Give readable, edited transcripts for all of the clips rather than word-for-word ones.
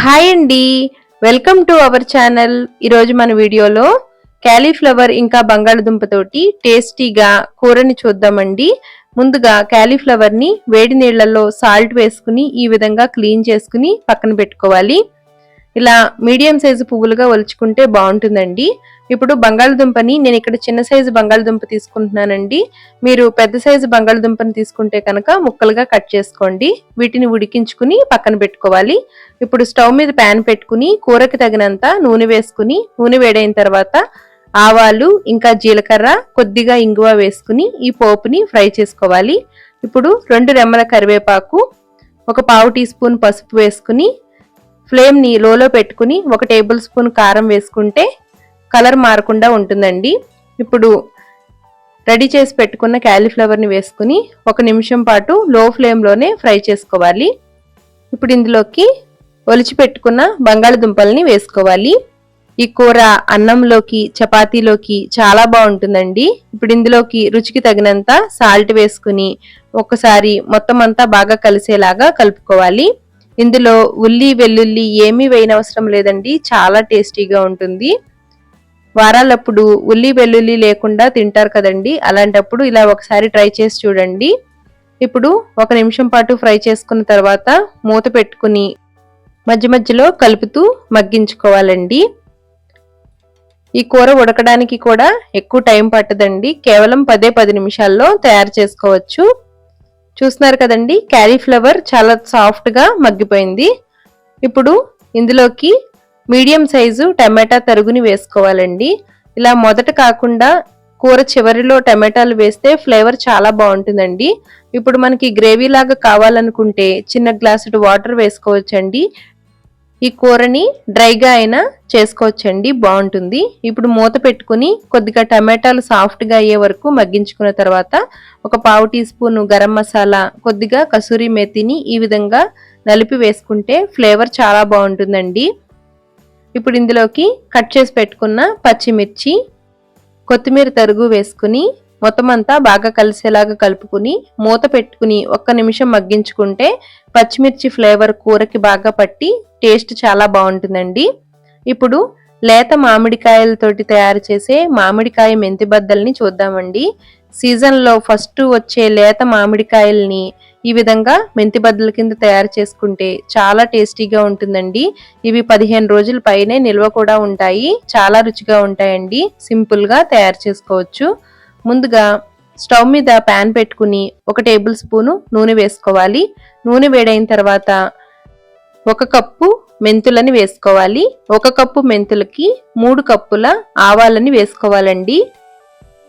Hi అండి, welcome to our channel. ఈరోజు మన వీడియోలో క్యాలీఫ్లవర్ ఇంకా బంగాళదుంపతోటి టేస్టీగా కూరని చూద్దామండి. ముందుగా క్యాలీఫ్లవర్ని వేడి నీళ్లలో సాల్ట్ వేసుకుని ఈ విధంగా క్లీన్ చేసుకుని పక్కన పెట్టుకోవాలి. ఇలా మీడియం సైజు పువ్వులుగా ఒలుచుకుంటే బాగుంటుందండి. ఇప్పుడు బంగాళదుంపని నేను ఇక్కడ చిన్న సైజు బంగాళదుంప తీసుకుంటున్నానండి. మీరు పెద్ద సైజు బంగాళదుంపని తీసుకుంటే కనుక ముక్కలుగా కట్ చేసుకోండి. వీటిని ఉడికించుకుని పక్కన పెట్టుకోవాలి. ఇప్పుడు స్టవ్ మీద ప్యాన్ పెట్టుకుని కూరకి తగినంత నూనె వేసుకుని నూనె వేడైన తర్వాత ఆవాలు ఇంకా జీలకర్ర కొద్దిగా ఇంగువ వేసుకుని ఈ పోపుని ఫ్రై చేసుకోవాలి. ఇప్పుడు 2 రెమ్మల కరివేపాకు, ఒక పావు టీ స్పూన్ పసుపు వేసుకుని ఫ్లేమ్ ని లోలో పెట్టుకుని 1 టేబుల్ స్పూన్ కారం వేసుకుంటే కలర్ మారకుండా ఉంటుందండి. ఇప్పుడు రెడీ చేసి పెట్టుకున్న క్యాలీఫ్లవర్ని వేసుకుని 1 నిమిషం పాటు లో ఫ్లేమ్లోనే ఫ్రై చేసుకోవాలి. ఇప్పుడు ఇందులోకి ఒలిచి పెట్టుకున్న బంగాళదుంపల్ని వేసుకోవాలి. ఈ కూర అన్నంలోకి చపాతీలోకి చాలా బాగుంటుందండి. ఇప్పుడు ఇందులోకి రుచికి తగినంత సాల్ట్ వేసుకుని ఒకసారి మొత్తం అంతా బాగా కలిసేలాగా కలుపుకోవాలి. ఇందులో ఉల్లి వెల్లుల్లి ఏమీ వేయనవసరం లేదండి, చాలా టేస్టీగా ఉంటుంది. వారాలప్పుడు ఉల్లి వెల్లుల్లి లేకుండా తింటారు కదండి, అలాంటప్పుడు ఇలా ఒకసారి ట్రై చేసి చూడండి. ఇప్పుడు 1 నిమిషం పాటు ఫ్రై చేసుకున్న తర్వాత మూత పెట్టుకుని మధ్య మధ్యలో కలుపుతూ మగ్గించుకోవాలండి. ఈ కూర ఉడకడానికి కూడా ఎక్కువ టైం పట్టదండి, కేవలం 10 నిమిషాల్లో తయారు చేసుకోవచ్చు. చూస్తున్నారు కదండి, క్యాలీఫ్లవర్ చాలా సాఫ్ట్గా మగ్గిపోయింది. ఇప్పుడు ఇందులోకి మీడియం సైజు టమాటా తరుగుని వేసుకోవాలండి. ఇలా మొదట కాకుండా కూర చివరిలో టమాటాలు వేస్తే ఫ్లేవర్ చాలా బాగుంటుందండి. ఇప్పుడు మనకి గ్రేవీ లాగా కావాలనుకుంటే చిన్న గ్లాసుడు వాటర్ వేసుకోవచ్చండి. ఈ కూరని డ్రైగా అయినా చేసుకోవచ్చండి, బాగుంటుంది. ఇప్పుడు మూత పెట్టుకుని కొద్దిగా టమాటాలు సాఫ్ట్గా అయ్యే వరకు మగ్గించుకున్న తర్వాత ఒక పావు టీ స్పూన్ గరం మసాలా, కొద్దిగా కసూరి మేతిని ఈ విధంగా నలిపి వేసుకుంటే ఫ్లేవర్ చాలా బాగుంటుందండి. ఇప్పుడు ఇందులోకి కట్ చేసి పెట్టుకున్న పచ్చిమిర్చి, కొత్తిమీర తరుగు వేసుకుని మొత్తం అంతా బాగా కలిసేలాగా కలుపుకుని మూత పెట్టుకుని 1 నిమిషం మగ్గించుకుంటే పచ్చిమిర్చి ఫ్లేవర్ కూరకి బాగా పట్టి టేస్ట్ చాలా బాగుంటుందండి. ఇప్పుడు లేత మామిడికాయలతోటి తయారు చేసే మామిడికాయ మెంతి బద్దల్ని చూద్దామండి. సీజన్లో ఫస్ట్ వచ్చే లేత మామిడికాయల్ని ఈ విధంగా మెంతి బద్దల కింద తయారు చేసుకుంటే చాలా టేస్టీగా ఉంటుందండి. ఇవి 15 రోజుల పైనే నిల్వ కూడా ఉంటాయి, చాలా రుచిగా ఉంటాయండి. సింపుల్గా తయారు చేసుకోవచ్చు. ముందుగా స్టవ్ మీద ప్యాన్ పెట్టుకుని 1 టేబుల్ స్పూను నూనె వేసుకోవాలి. నూనె వేడైన తర్వాత 1 కప్పు మెంతులని వేసుకోవాలి. 1 కప్పు మెంతులకి 3 కప్పుల ఆవాలని వేసుకోవాలండి.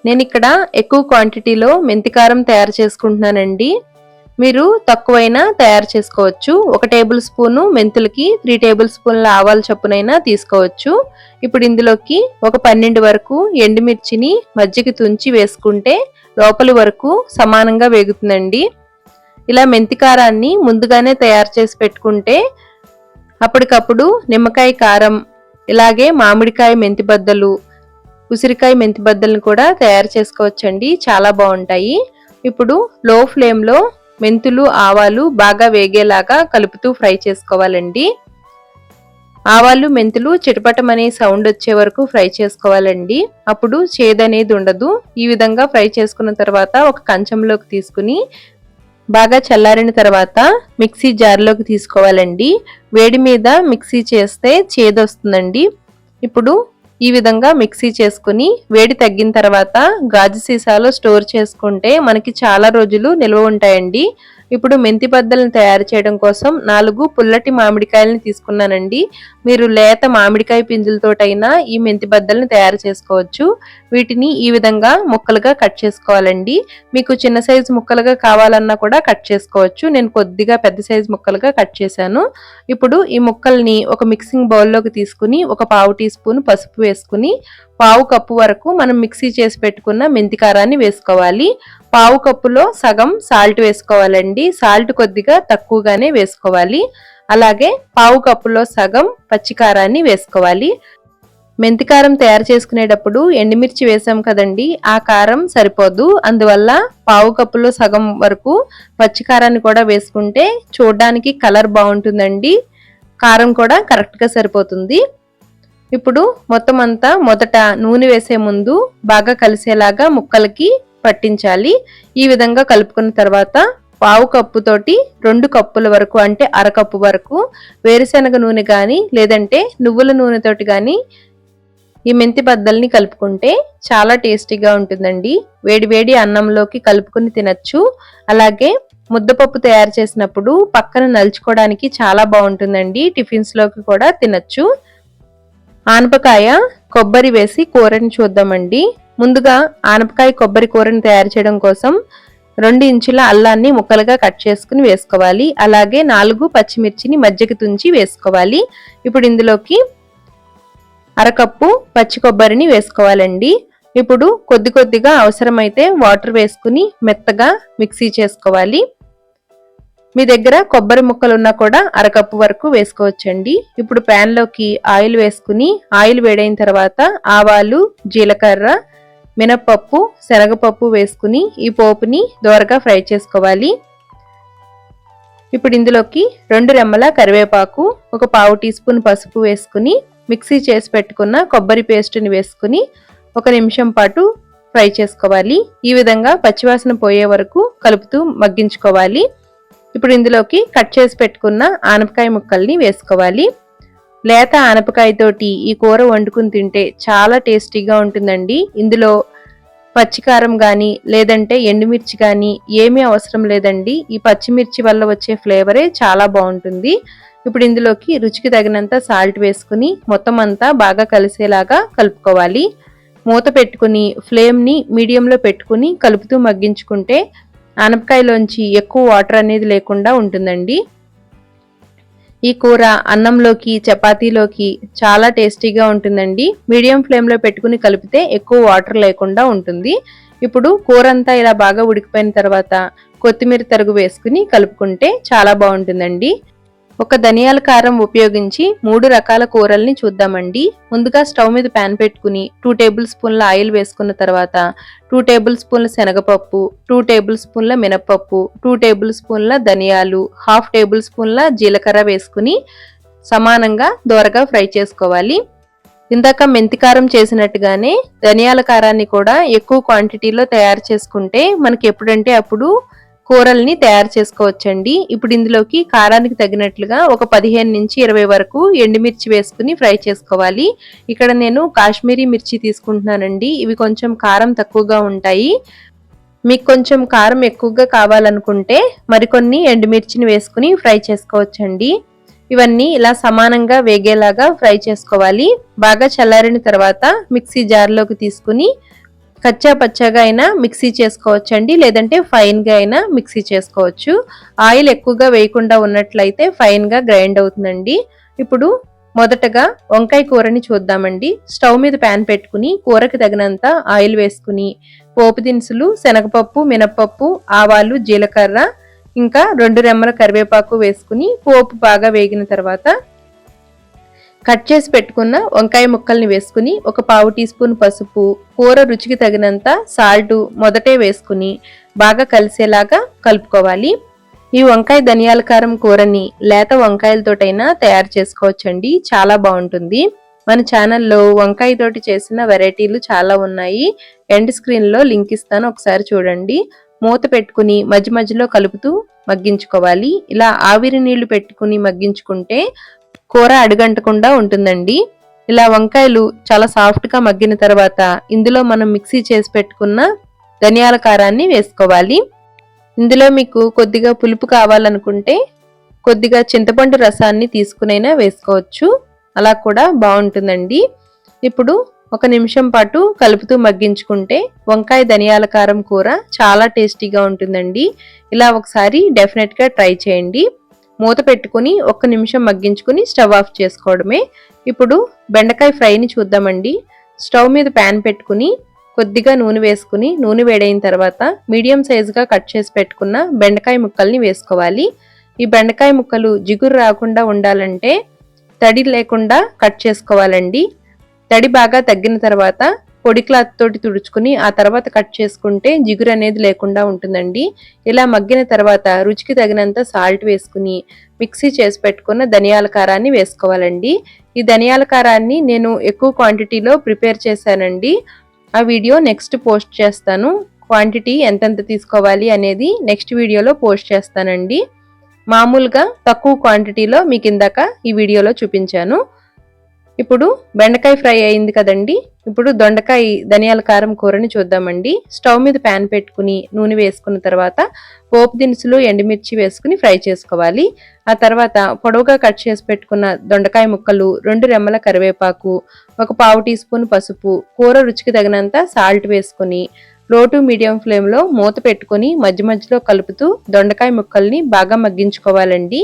నేను ఇక్కడ ఎక్కువ క్వాంటిటీలో మెంతికారం తయారు చేసుకుంటున్నానండి. మీరు తక్కువైనా తయారు చేసుకోవచ్చు. 1 టేబుల్ స్పూను మెంతులకి 3 టేబుల్ స్పూన్ల ఆవాల చొప్పునైనా తీసుకోవచ్చు. ఇప్పుడు ఇందులోకి ఒక 12 వరకు ఎండుమిర్చిని మజ్జిగ తుంచి వేసుకుంటే లోపలి వరకు సమానంగా వేగుతుందండి. ఇలా మెంతికారాన్ని ముందుగానే తయారు చేసి పెట్టుకుంటే అప్పటికప్పుడు నిమ్మకాయ కారం, ఇలాగే మామిడికాయ మెంతి బద్దలు, ఉసిరికాయ మెంతి బద్దలను కూడా తయారు చేసుకోవచ్చండి, చాలా బాగుంటాయి. ఇప్పుడు లో ఫ్లేమ్లో మెంతులు ఆవాలు బాగా వేగేలాగా కలుపుతూ ఫ్రై చేసుకోవాలండి. ఆవాలు మెంతులు చిటపటమనే సౌండ్ వచ్చే వరకు ఫ్రై చేసుకోవాలండి. అప్పుడు చేదనేది ఉండదు. ఈ విధంగా ఫ్రై చేసుకున్న తర్వాత ఒక కంచంలోకి తీసుకుని బాగా చల్లారిన తర్వాత మిక్సీ జార్లోకి తీసుకోవాలండి. వేడి మీద మిక్సీ చేస్తే చేదొస్తుందండి. ఇప్పుడు ఈ విధంగా మిక్సీ చేసుకుని వేడి తగ్గిన తర్వాత గాజు సీసాలో స్టోర్ చేసుకుంటే మనకి చాలా రోజులు నిల్వ ఉంటాయండి. ఇప్పుడు మెంతి బద్దలను తయారు చేయడం కోసం 4 పుల్లటి మామిడికాయలను తీసుకున్నానండి. మీరు లేత మామిడికాయ పిందులతోటైనా ఈ మెంతి బద్దలను తయారు చేసుకోవచ్చు. వీటిని ఈ విధంగా ముక్కలుగా కట్ చేసుకోవాలండి. మీకు చిన్న సైజు ముక్కలుగా కావాలన్నా కూడా కట్ చేసుకోవచ్చు. నేను కొద్దిగా పెద్ద సైజు ముక్కలుగా కట్ చేశాను. ఇప్పుడు ఈ ముక్కల్ని ఒక మిక్సింగ్ బౌల్లోకి తీసుకుని ఒక పావు టీ స్పూన్ పసుపు వేసుకుని పావు కప్పు వరకు మనం మిక్సీ చేసి పెట్టుకున్న మెంతికారాన్ని వేసుకోవాలి. పావు కప్పులో సగం సాల్ట్ వేసుకోవాలండి. సాల్ట్ కొద్దిగా తక్కువగానే వేసుకోవాలి. అలాగే పావు కప్పులో సగం పచ్చికారాన్ని వేసుకోవాలి. మెంతికారం తయారు చేసుకునేటప్పుడు ఎండుమిర్చి వేసాం కదండి, ఆ కారం సరిపోదు. అందువల్ల పావు కప్పులో సగం వరకు పచ్చికారాన్ని కూడా వేసుకుంటే చూడడానికి కలర్ బాగుంటుందండి. కారం కూడా కరెక్ట్గా సరిపోతుంది. ఇప్పుడు మొత్తం అంతా మొదట నూనె వేసే ముందు బాగా కలిసేలాగా ముక్కలకి పట్టించాలి. ఈ విధంగా కలుపుకున్న తర్వాత పావు కప్పుతోటి 2 కప్పుల వరకు అంటే అరకప్పు వరకు వేరుశనగ నూనె కానీ లేదంటే నువ్వుల నూనెతోటి కానీ ఈ మెంతి బద్దల్ని కలుపుకుంటే చాలా టేస్టీగా ఉంటుందండి. వేడి వేడి అన్నంలోకి కలుపుకుని తినచ్చు. అలాగే ముద్దపప్పు తయారు చేసినప్పుడు పక్కన నలుచుకోవడానికి చాలా బాగుంటుందండి. టిఫిన్స్ లోకి కూడా తినచ్చు. ఆనపకాయ కొబ్బరి వేసి కూరని చూద్దామండి. ముందుగా ఆనపకాయ కొబ్బరి కూరని తయారు చేయడం కోసం 2 ఇంచుల అల్లాన్ని ముక్కలుగా కట్ చేసుకుని వేసుకోవాలి. అలాగే 4 పచ్చిమిర్చిని మధ్యకి తుంచి వేసుకోవాలి. ఇప్పుడు ఇందులోకి అరకప్పు పచ్చి కొబ్బరిని వేసుకోవాలండి. ఇప్పుడు కొద్ది కొద్దిగా అవసరమైతే వాటర్ వేసుకుని మెత్తగా మిక్సీ చేసుకోవాలి. మీ దగ్గర కొబ్బరి ముక్కలు ఉన్నా కూడా అరకప్పు వరకు వేసుకోవచ్చండి. ఇప్పుడు ప్యాన్ లోకి ఆయిల్ వేసుకుని ఆయిల్ వేడైన తర్వాత ఆవాలు, జీలకర్ర, మినప్పప్పు, శనగపప్పు వేసుకుని ఈ పోపుని దోరగా ఫ్రై చేసుకోవాలి. ఇప్పుడు ఇందులోకి 2 రెమ్మల కరివేపాకు, ఒక పావు టీ స్పూన్ పసుపు వేసుకుని మిక్సీ చేసి పెట్టుకున్న కొబ్బరి పేస్ట్ని వేసుకుని 1 నిమిషం పాటు ఫ్రై చేసుకోవాలి. ఈ విధంగా పచ్చివాసన పోయే వరకు కలుపుతూ మగ్గించుకోవాలి. ఇప్పుడు ఇందులోకి కట్ చేసి పెట్టుకున్న ఆనపకాయ ముక్కల్ని వేసుకోవాలి. లేత ఆనపకాయతోటి ఈ కూర వండుకుని తింటే చాలా టేస్టీగా ఉంటుందండి. ఇందులో పచ్చికారం కానీ లేదంటే ఎండుమిర్చి కానీ ఏమీ అవసరం లేదండి. ఈ పచ్చిమిర్చి వల్ల వచ్చే ఫ్లేవరే చాలా బాగుంటుంది. ఇప్పుడు ఇందులోకి రుచికి తగినంత సాల్ట్ వేసుకుని మొత్తం అంతా బాగా కలిసేలాగా కలుపుకోవాలి. మూత పెట్టుకుని ఫ్లేమ్ని మీడియంలో పెట్టుకుని కలుపుతూ మగ్గించుకుంటే ఆనపకాయలోంచి ఎక్కువ వాటర్ అనేది లేకుండా ఉంటుందండి. ఈ కూర అన్నంలోకి, చపాతీలోకి చాలా టేస్టీగా ఉంటుందండి. మీడియం ఫ్లేమ్లో పెట్టుకుని కలిపితే ఎక్కువ వాటర్ లేకుండా ఉంటుంది. ఇప్పుడు కూర అంతా ఇలా బాగా ఉడికిపోయిన తర్వాత కొత్తిమీర తరుగు వేసుకుని కలుపుకుంటే చాలా బాగుంటుందండి. ఒక ధనియాల కారం ఉపయోగించి 3 రకాల కూరల్ని చూద్దామండి. ముందుగా స్టవ్ మీద ప్యాన్ పెట్టుకుని 2 టేబుల్ స్పూన్ల ఆయిల్ వేసుకున్న తర్వాత 2 టేబుల్ స్పూన్ల శనగపప్పు, 2 టేబుల్ స్పూన్ల మినపప్పు, 2 టేబుల్ స్పూన్ల ధనియాలు, 1/2 టేబుల్ స్పూన్ల జీలకర్ర వేసుకుని సమానంగా దోరగా ఫ్రై చేసుకోవాలి. ఇందాక మెంతికారం చేసినట్టుగానే ధనియాల కారాన్ని కూడా ఎక్కువ క్వాంటిటీలో తయారు చేసుకుంటే మనకి ఎప్పుడంటే అప్పుడు కూరల్ని తయారు చేసుకోవచ్చండి. ఇప్పుడు ఇందులోకి కారానికి తగినట్లుగా ఒక 15 నుంచి 20 వరకు ఎండుమిర్చి వేసుకుని ఫ్రై చేసుకోవాలి. ఇక్కడ నేను కాశ్మీరీ మిర్చి తీసుకుంటున్నానండి. ఇవి కొంచెం కారం తక్కువగా ఉంటాయి. మీకు కొంచెం కారం ఎక్కువగా కావాలనుకుంటే మరికొన్ని ఎండుమిర్చిని వేసుకుని ఫ్రై చేసుకోవచ్చండి. ఇవన్నీ ఇలా సమానంగా వేగేలాగా ఫ్రై చేసుకోవాలి. బాగా చల్లారిన తర్వాత మిక్సీ జార్లోకి తీసుకుని కచ్చా పచ్చాగా అయినా మిక్సీ చేసుకోవచ్చండి, లేదంటే ఫైన్గా అయినా మిక్సీ చేసుకోవచ్చు. ఆయిల్ ఎక్కువగా వేయకుండా ఉన్నట్లయితే ఫైన్గా గ్రైండ్ అవుతుందండి. ఇప్పుడు మొదటగా వంకాయ కూరని చూద్దామండి. స్టవ్ మీద ప్యాన్ పెట్టుకుని కూరకి తగినంత ఆయిల్ వేసుకుని పోపు దినుసులు, శనగపప్పు, మినపప్పు, ఆవాలు, జీలకర్ర, ఇంకా 2 రెమ్మల కరివేపాకు వేసుకుని పోపు బాగా వేగిన తర్వాత కట్ చేసి పెట్టుకున్న వంకాయ ముక్కల్ని వేసుకుని ఒక పావు టీ స్పూన్ పసుపు, కూర రుచికి తగినంత సాల్ట్ మొదటే వేసుకుని బాగా కలిసేలాగా కలుపుకోవాలి. ఈ వంకాయ ధనియాల కారం కూరని లేత వంకాయలతోటైనా తయారు చేసుకోవచ్చండి. చాలా బాగుంటుంది. మన ఛానల్లో వంకాయతోటి చేసిన వెరైటీలు చాలా ఉన్నాయి. ఎండ్ స్క్రీన్లో లింక్ ఇస్తాను, ఒకసారి చూడండి. మూత పెట్టుకుని మధ్య మధ్యలో కలుపుతూ మగ్గించుకోవాలి. ఇలా ఆవిరి నీళ్లు పెట్టుకుని మగ్గించుకుంటే కూర అడుగంటకుండా ఉంటుందండి. ఇలా వంకాయలు చాలా సాఫ్ట్గా మగ్గిన తర్వాత ఇందులో మనం మిక్సీ చేసి పెట్టుకున్న ధనియాల కారాన్ని వేసుకోవాలి. ఇందులో మీకు కొద్దిగా పులుపు కావాలనుకుంటే కొద్దిగా చింతపండు రసాన్ని తీసుకునైనా వేసుకోవచ్చు. అలా కూడా బాగుంటుందండి. ఇప్పుడు 1 నిమిషం పాటు కలుపుతూ మగ్గించుకుంటే వంకాయ ధనియాల కారం కూర చాలా టేస్టీగా ఉంటుందండి. ఇలా ఒకసారి డెఫినెట్గా ట్రై చేయండి. మూత పెట్టుకుని 1 నిమిషం మగ్గించుకుని స్టవ్ ఆఫ్ చేసుకోవడమే. ఇప్పుడు బెండకాయ ఫ్రైని చూద్దామండి. స్టవ్ మీద ప్యాన్ పెట్టుకుని కొద్దిగా నూనె వేసుకుని నూనె వేడైన తర్వాత మీడియం సైజుగా కట్ చేసి పెట్టుకున్న బెండకాయ ముక్కల్ని వేసుకోవాలి. ఈ బెండకాయ ముక్కలు జిగురు రాకుండా ఉండాలంటే తడి లేకుండా కట్ చేసుకోవాలండి. తడి బాగా తగ్గిన తర్వాత పొడి క్లాత్ తోటి తుడుచుకుని ఆ తర్వాత కట్ చేసుకుంటే జిగురు అనేది లేకుండా ఉంటుందండి. ఇలా మగ్గిన తర్వాత రుచికి తగినంత సాల్ట్ వేసుకుని మిక్సీ చేసి పెట్టుకున్న ధనియాల కారాన్ని వేసుకోవాలండి. ఈ ధనియాల కారాన్ని నేను ఎక్కువ క్వాంటిటీలో ప్రిపేర్ చేశానండి. ఆ వీడియో నెక్స్ట్ పోస్ట్ చేస్తాను. క్వాంటిటీ ఎంతెంత తీసుకోవాలి అనేది నెక్స్ట్ వీడియోలో పోస్ట్ చేస్తానండి. మామూలుగా తక్కువ క్వాంటిటీలో మీకు ఇందాక ఈ వీడియోలో చూపించాను. ఇప్పుడు బెండకాయ ఫ్రై అయింది కదండి. ఇప్పుడు దొండకాయ ధనియాల కారం కూరని చూద్దామండి. స్టవ్ మీద ప్యాన్ పెట్టుకుని నూనె వేసుకున్న తర్వాత పోపు దినుసులు ఎండుమిర్చి వేసుకుని ఫ్రై చేసుకోవాలి. ఆ తర్వాత పొడవుగా కట్ చేసి పెట్టుకున్న దొండకాయ ముక్కలు, 2 రెమ్మల కరివేపాకు, 1 పావు టీ స్పూన్ పసుపు, కూర రుచికి తగినంత సాల్ట్ వేసుకుని లో టు మీడియం ఫ్లేమ్లో మూత పెట్టుకుని మధ్య మధ్యలో కలుపుతూ దొండకాయ ముక్కల్ని బాగా మగ్గించుకోవాలండి.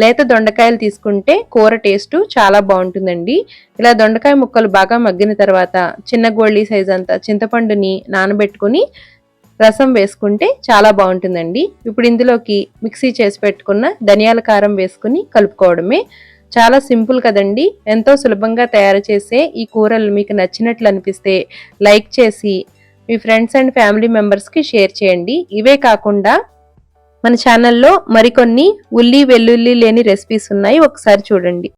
లేత దొండకాయలు తీసుకుంటే కూర టేస్ట్ చాలా బాగుంటుందండి. ఇలా దొండకాయ ముక్కలు బాగా మగ్గిన తర్వాత చిన్న గోళీ సైజ్ అంత చింతపండుని నానబెట్టుకుని రసం వేసుకుంటే చాలా బాగుంటుందండి. ఇప్పుడు ఇందులోకి మిక్సీ చేసి పెట్టుకున్న ధనియాల కారం వేసుకుని కలుపుకోవడమే. చాలా సింపుల్ కదండి. ఎంతో సులభంగా తయారు చేసే ఈ కూరలు మీకు నచ్చినట్లు అనిపిస్తే లైక్ చేసి మీ ఫ్రెండ్స్ అండ్ ఫ్యామిలీ మెంబర్స్కి షేర్ చేయండి. ఇవే కాకుండా మన ఛానల్లో మరికొన్ని ఉల్లి వెల్లుల్లి లేని రెసిపీస్ ఉన్నాయి, ఒకసారి చూడండి.